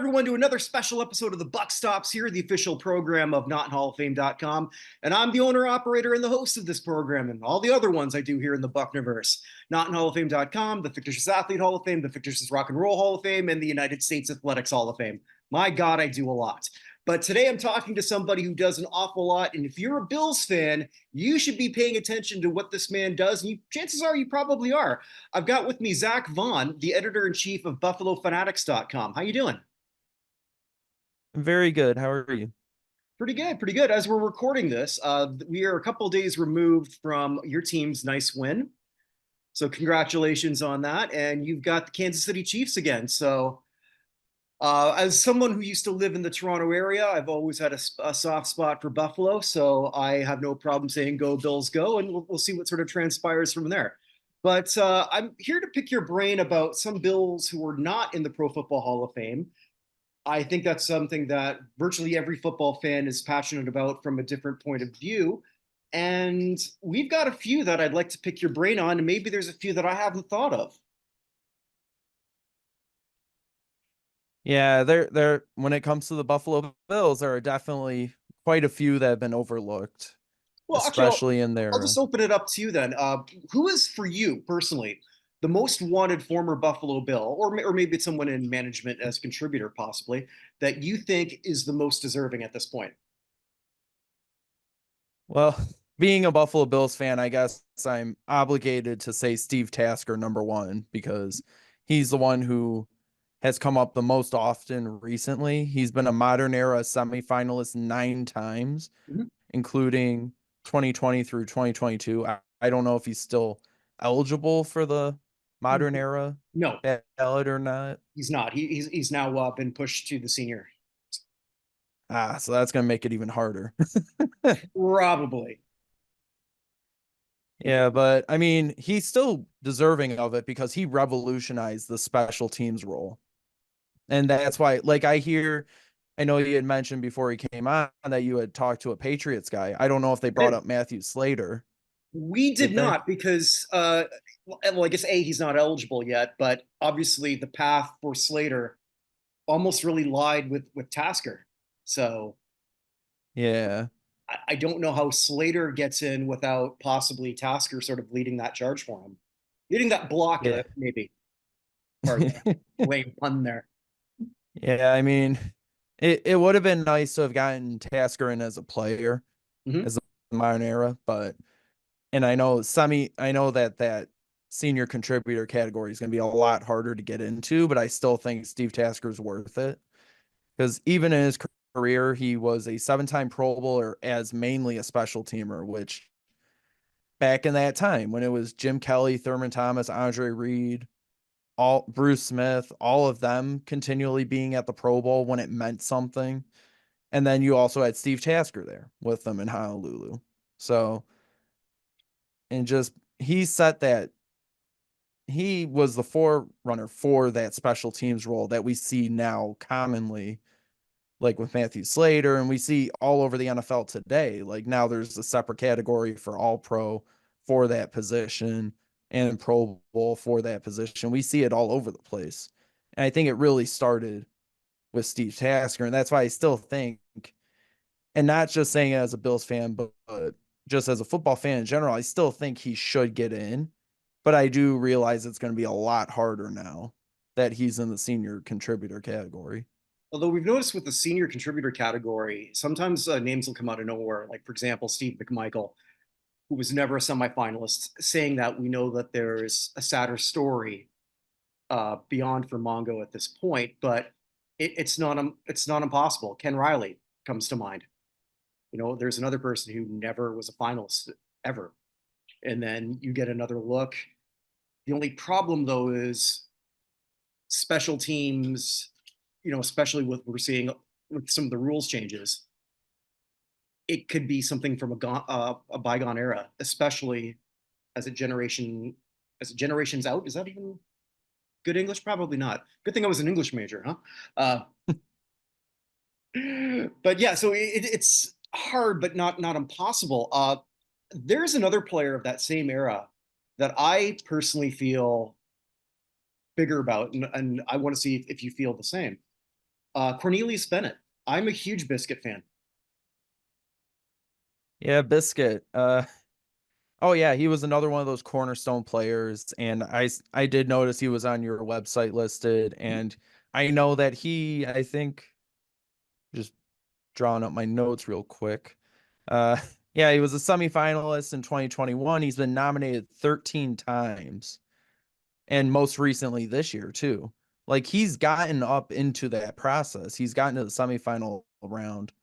everyone, to another special episode of the Buck Stops here, the official program of NotInHallOfFame.com. And I'm the owner, operator, and the host of this program, and all the other ones I do here in the Buckniverse. NotInHallOfFame.com, the Fictitious Athlete Hall of Fame, the Fictitious Rock and Roll Hall of Fame, and the United States Athletics Hall of Fame. My God, I do a lot. But today I'm talking to somebody who does an awful lot. And if you're a Bills fan, you should be paying attention to what this man does. And chances are you probably are. I've got with me Zach Vaughn, the editor-in-chief of BuffaloFanatics.com. How you doing? Very good. How are you? Pretty good, pretty good. As we're recording this, we are a couple days removed from your team's nice win. So congratulations on that. And you've got the Kansas City Chiefs again. So as someone who used to live in the Toronto area, I've always had a soft spot for Buffalo. So I have no problem saying go Bills go, and we'll see what sort of transpires from there. But I'm here to pick your brain about some Bills who are not in the Pro Football Hall of Fame. I think that's something that virtually every football fan is passionate about from a different point of view. And we've got a few that I'd like to pick your brain on, and maybe there's a few that I haven't thought of. Yeah, there when it comes to the Buffalo Bills, there are definitely quite a few that have been overlooked, Well, actually, especially in I'll just their open it up to you then. Who is, for you personally, the most wanted former Buffalo Bill, or maybe it's someone in management as a contributor, possibly, that you think is the most deserving at this point? well, being a Buffalo Bills fan, I guess I'm obligated to say Steve Tasker number one because he's the one who has come up the most often recently. He's been a modern era semifinalist 9 times, Mhm. including 2020 through 2022. I don't know if he's still eligible for the modern era No, ballot or not. he's not. He's now been pushed to the senior. So that's going to make it even harder. Probably. Yeah, but I mean, he's still deserving of it because he revolutionized the special teams role. And that's why, like, I know you had mentioned before he came on that you had talked to a Patriots guy. I don't know if they brought up Matthew Slater. We did Did they? not because, well, I guess A, he's not eligible yet, but obviously the path for Slater almost really lied with Tasker. So Yeah. I don't know how Slater gets in without possibly Tasker sort of leading that charge for him, leading that block, Yeah. maybe. Pardon the lame pun there. Yeah, I mean, it would have been nice to have gotten Tasker in as a player, Mhm. as a modern era, but and I know that senior contributor category is going to be a lot harder to get into, but I still think Steve Tasker's worth it because even in his career, he was a 7-time Pro Bowler as mainly a special teamer, which back in that time when it was Jim Kelly, Thurman Thomas, Andre Reed, all Bruce Smith, all of them continually being at the Pro Bowl when it meant something. And then you also had Steve Tasker there with them in Honolulu. So, and just he was the forerunner for that special teams role that we see now commonly, like with Matthew Slater, and we see all over the NFL today. Like now there's a separate category for all pro for that position and Pro Bowl for that position. We see it all over the place. And I think it really started with Steve Tasker. And that's why I still think, and not just saying it as a Bills fan, but just as a football fan in general, I still think he should get in. But I do realize it's going to be a lot harder now that he's in the senior contributor category. Although we've noticed with the senior contributor category, sometimes names will come out of nowhere. Like, for example, Steve McMichael, who was never a semifinalist, saying that we know that there's a sadder story beyond for Mongo at this point, but it's not impossible. Ken Riley comes to mind. There's another person who never was a finalist ever, and then you get another look. The only problem though is special teams. Especially with what we're seeing with some of the rules changes, it could be something from a bygone era, especially as a generation's out. Is that even good English? Probably not. Good thing I was an English major, huh? But yeah, so it's hard, but not impossible. There's another player of that same era that I personally feel bigger about, and I want to see if you feel the same. Cornelius Bennett. I'm a huge Biscuit fan. Yeah, Biscuit. Oh yeah, he was another one of those cornerstone players, and I did notice he was on your website listed, and I know that I think, just drawing up my notes real quick. Uh, yeah, he was a semifinalist in 2021. He's been nominated 13 times, and most recently this year too. Like he's gotten up into that process. He's gotten to the semifinal round,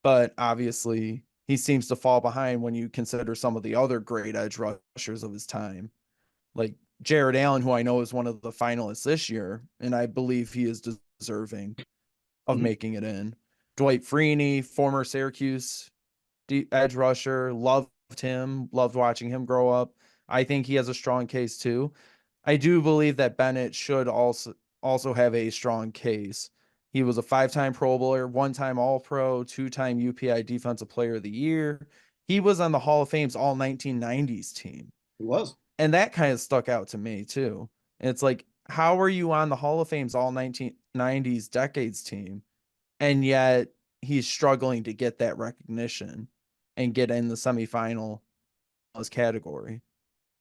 but obviously he seems to fall behind when you consider some of the other great edge rushers of his time, like Jared Allen, who I know is one of the finalists this year, and I believe he is deserving of Mhm. making it in. Dwight Freeney, former Syracuse edge rusher, loved him, loved watching him grow up. I think he has a strong case too. I do believe that Bennett should also have a strong case. He was a 5-time Pro Bowler, 1-time All Pro, 2-time UPI Defensive Player of the Year. He was on the Hall of Fame's All 1990s team. He was. And that kind of stuck out to me too. It's like, how are you on the Hall of Fame's All 1990s decades team, and yet he's struggling to get that recognition and get in the semifinal category?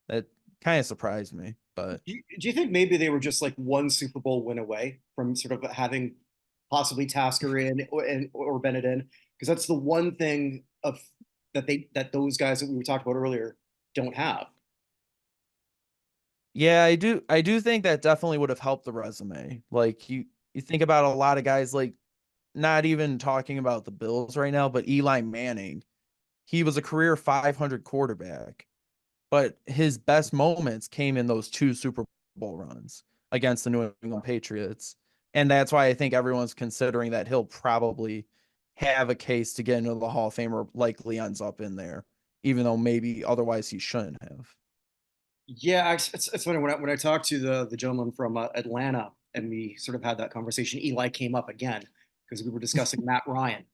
That kind of surprised me, but Do you think maybe they were just like one Super Bowl win away from sort of having possibly Tasker in or Bennett in? Because that's the one thing of that those guys that we were talking about earlier don't have. yeah, I do think that definitely would have helped the resume. Like you think about a lot of guys, like not even talking about the Bills right now, but Eli Manning. He was a career 500 quarterback, but his best moments came in those 2 Super Bowl runs against the New England Patriots. And that's why I think everyone's considering that he'll probably have a case to get into the Hall of Fame, or likely ends up in there, even though maybe otherwise he shouldn't have. Yeah, it's funny when I talked to the gentleman from Atlanta and we sort of had that conversation. Eli came up again because we were discussing Matt Ryan.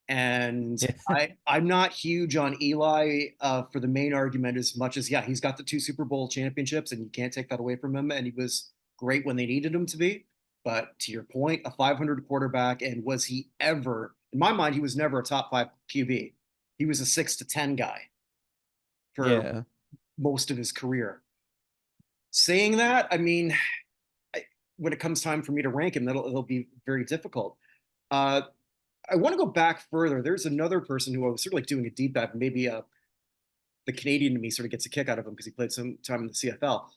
And Yeah. I'm not huge on Eli for the main argument as much as, yeah, he's got the 2 Super Bowl championships and you can't take that away from him. And he was great when they needed him to be. But to your point, a 500 quarterback, and was he ever, in my mind, he was never a top five QB. He was a 6 to 10 guy for Yeah. most of his career. Saying that, I mean, I, when it comes time for me to rank him, it'll be very difficult. Uh, I want to go back further. There's another person who I was sort of like doing a deep dive. Maybe the Canadian in me sort of gets a kick out of him because he played some time in the CFL.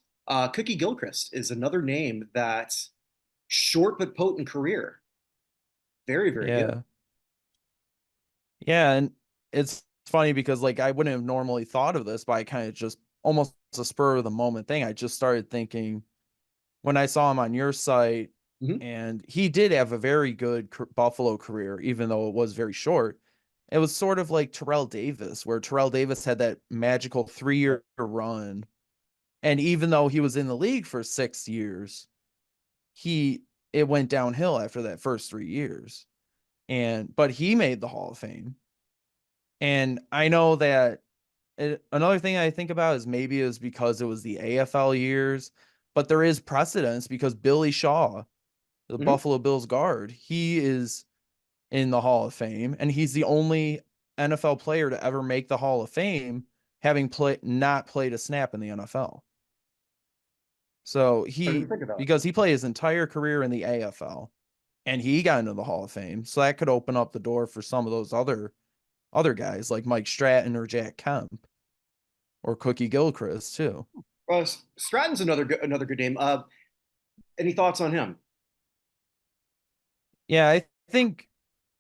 Cookie Gilchrist is another name that short but potent career. Very, very good. Yeah. Yeah. And it's funny because like I wouldn't have normally thought of this, but I kind of just almost a spur of the moment thing. I just started thinking when I saw him on your site, Mm-hmm. and he did have a very good Buffalo career, even though it was very short. It was sort of like Terrell Davis, where Terrell Davis had that magical 3-year run. And even though he was in the league for 6 years, he it went downhill after that first 3 years. But he made the Hall of Fame. And I know that another thing I think about is maybe it was because it was the AFL years, but there is precedence because Billy Shaw, the Mm-hmm. Buffalo Bills guard, he is in the Hall of Fame, and he's the only NFL player to ever make the Hall of Fame, having not played a snap in the NFL. So I didn't think of that. because he played his entire career in the AFL, and he got into the Hall of Fame, so that could open up the door for some of those other guys like Mike Stratton or Jack Kemp or Cookie Gilchrist too. Stratton's another good name. Any thoughts on him? Yeah, I think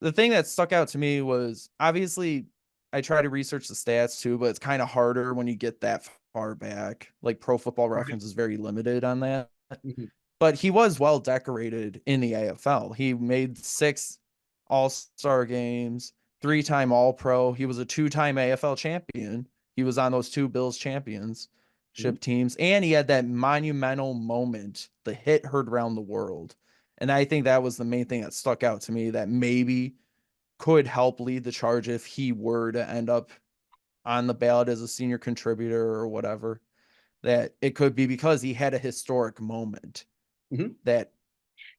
the thing that stuck out to me was, obviously I try to research the stats too, but it's kind of harder when you get that far back. Like Pro Football Right. Reference is very limited on that. Mm-hmm. But he was well decorated in the AFL. He made 6 All-Star games, 3-time All-Pro. He was a 2-time AFL champion. He was on those 2 Bills Mm-hmm. championship teams, and he had that monumental moment, the hit heard around the world. And I think that was the main thing that stuck out to me, that maybe could help lead the charge if he were to end up on the ballot as a senior contributor or whatever. That it could be because he had a historic moment Mm-hmm. that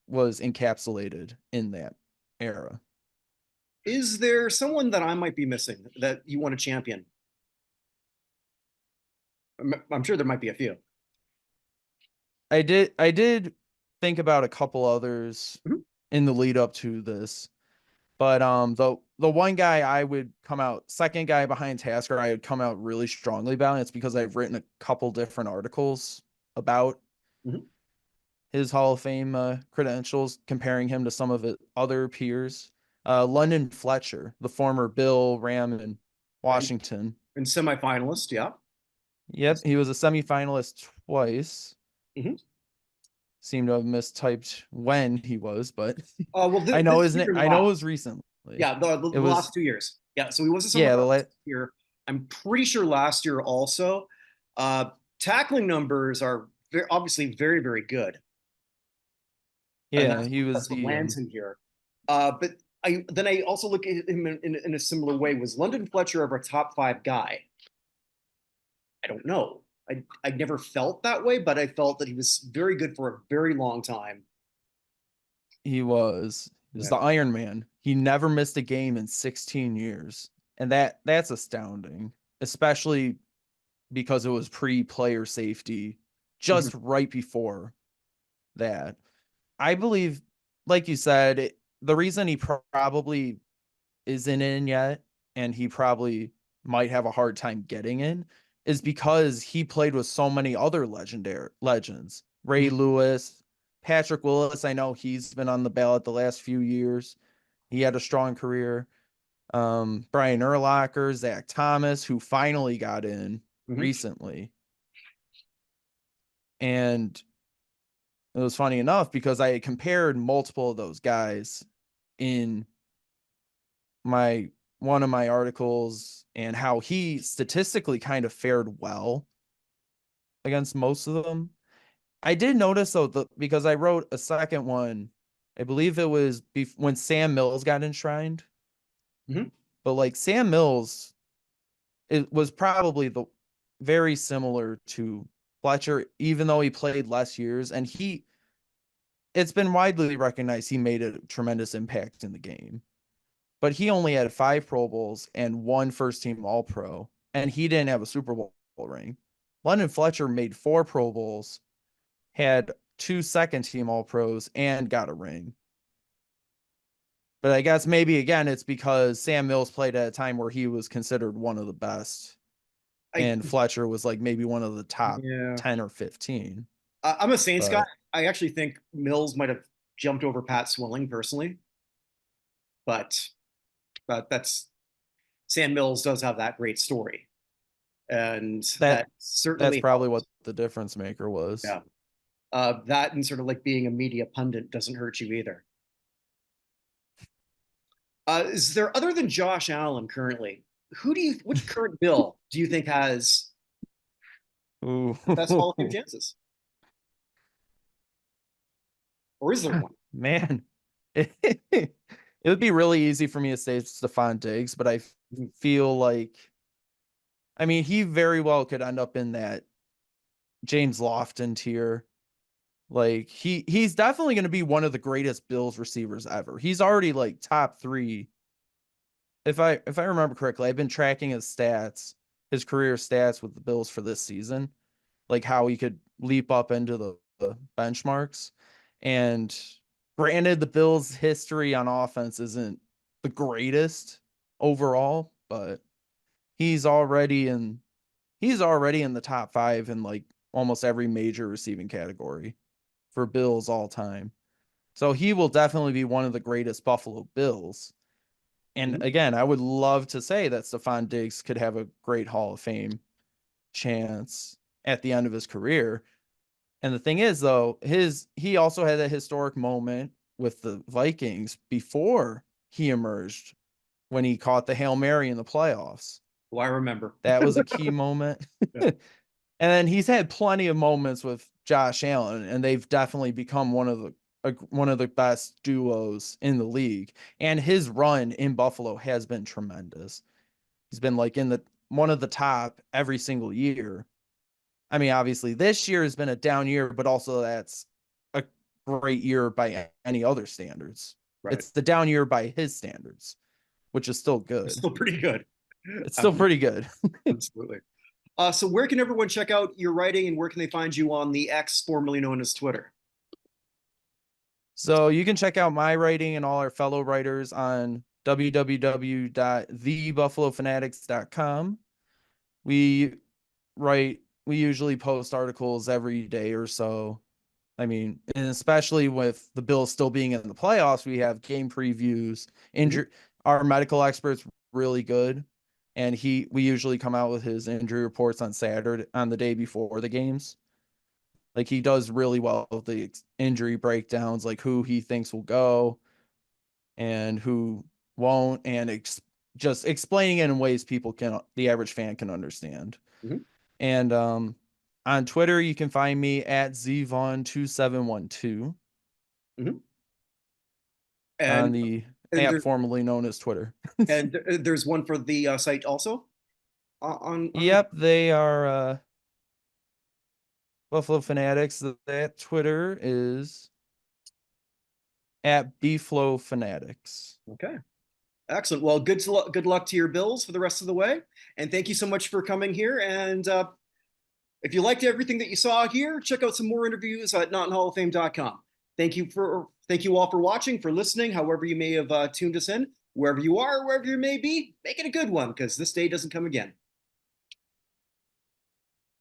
was encapsulated in that era. Is there someone that I might be missing that you want to champion? I'm sure there might be a few. I did think about a couple others Mhm. in the lead up to this. But the one guy I would come out second guy behind Tasker I would come out really strongly about, and it's because I've written a couple different articles about Mhm. his Hall of Fame credentials, comparing him to some of his other peers. London Fletcher, the former Bill, Ram, and And, Washington. and semifinalist, yeah. Yep, he was a semifinalist twice. Mhm. Seemed to have mistyped when he was, but Well, I know this his name. year I know it last, was recently. yeah, It the was last 2 years. Yeah, so he was a yeah, semifinalist this year. I'm pretty sure last year also. Uh, Tackling numbers are obviously very, very good, and yeah, he was that's what the lands him here. But I also look at him in a similar way. Was London Fletcher ever a top five guy? I don't know. I never felt that way, but I felt that he was very good for a very long time. he was the Yeah. Iron Man. He never missed a game in 16 years. And that's astounding, especially because it was pre-player safety Mhm. just right before that. I believe, like you said, the reason he probably isn't in yet and he probably might have a hard time getting in is because he played with so many other legendary legends. Ray Mhm. Lewis, Patrick Willis, I know he's been on the ballot the last few years. He had a strong career. Brian Urlacher, Zach Thomas, who finally got in Mhm. recently. And it was funny enough because I compared multiple of those guys in my one of my articles and how he statistically kind of fared well against most of them. I did notice though because I wrote a second one, I believe it was when Sam Mills got enshrined. Mhm. But like Sam Mills, it was probably the very similar to Fletcher, even though he played less years, and it's been widely recognized he made a tremendous impact in the game. But he only had 5 Pro Bowls and one first team All Pro, and he didn't have a Super Bowl ring. London Fletcher made 4 Pro Bowls, had 2 second team All Pros, and got a ring. But I guess maybe again it's because Sam Mills played at a time where he was considered one of the best, I and Fletcher was like maybe one of the top Yeah. 10 or 15. I'm a Saints guy. But I actually think Mills might have jumped over Pat Swilling personally, but that's Sam Mills does have that great story, and that that that's certainly probably what helps. the difference maker was. Yeah. That and sort of like being a media pundit doesn't hurt you either. Is there other than Josh Allen currently? Which current Bill do you think has Ooh. the best Hall of Fame chances, or is there one? Man, it would be really easy for me to say Stephon Diggs, but I Mhm. feel like, I mean, he very well could end up in that James Lofton tier. Like he's definitely going to be one of the greatest Bills receivers ever. He's already like top 3. If I remember correctly, I've been tracking his stats, his career stats with the Bills for this season, like how he could leap up into the benchmarks. And granted, the Bills' history on offense isn't the greatest overall, but he's already in he's already in the top 5 in like almost every major receiving category for Bills all time. So he will definitely be one of the greatest Buffalo Bills. And Mhm. again, I would love to say that Stephon Diggs could have a great Hall of Fame chance at the end of his career. And the thing is, though, he also had a historic moment with the Vikings before he emerged when he caught the Hail Mary in the playoffs. Oh, I remember. That was a key moment. Yeah. And then he's had plenty of moments with Josh Allen, and they've definitely become one of the best duos in the league. And his run in Buffalo has been tremendous. He's been like in the one of the top every single year. I mean, obviously this year has been a down year, but also that's a great year by any other standards. Right. It's the down year by his standards, which is still good. It's still pretty good. It's still pretty good. Absolutely. So where can everyone check out your writing, and where can they find you on the X formerly known as Twitter? So you can check out my writing and all our fellow writers on www.thebuffalofanatics.com. We usually post articles every day or so. I mean, and especially with the Bills still being in the playoffs, we have game previews. Our medical expert's really good, and we usually come out with his injury reports on Saturday, on the day before the games. Like, he does really well with the injury breakdowns, like who he thinks will go and who won't, and just explaining it in ways the average fan can understand. Mm-hmm. And on Twitter, you can find me at zvaughn2712 Mm-hmm. on And, the and app there, formerly known as Twitter. and there's one for the site also on Yep, they are Buffalo Fanatics. That Twitter is at BFlow Fanatics. Okay. Excellent. Well, good luck to your Bills for the rest of the way. And thank you so much for coming here. And if you liked everything that you saw here, check out some more interviews at notinhalloffame.com. Thank you all for watching, for listening, however you may have tuned us in, wherever you are, wherever you may be, make it a good one, because this day doesn't come again.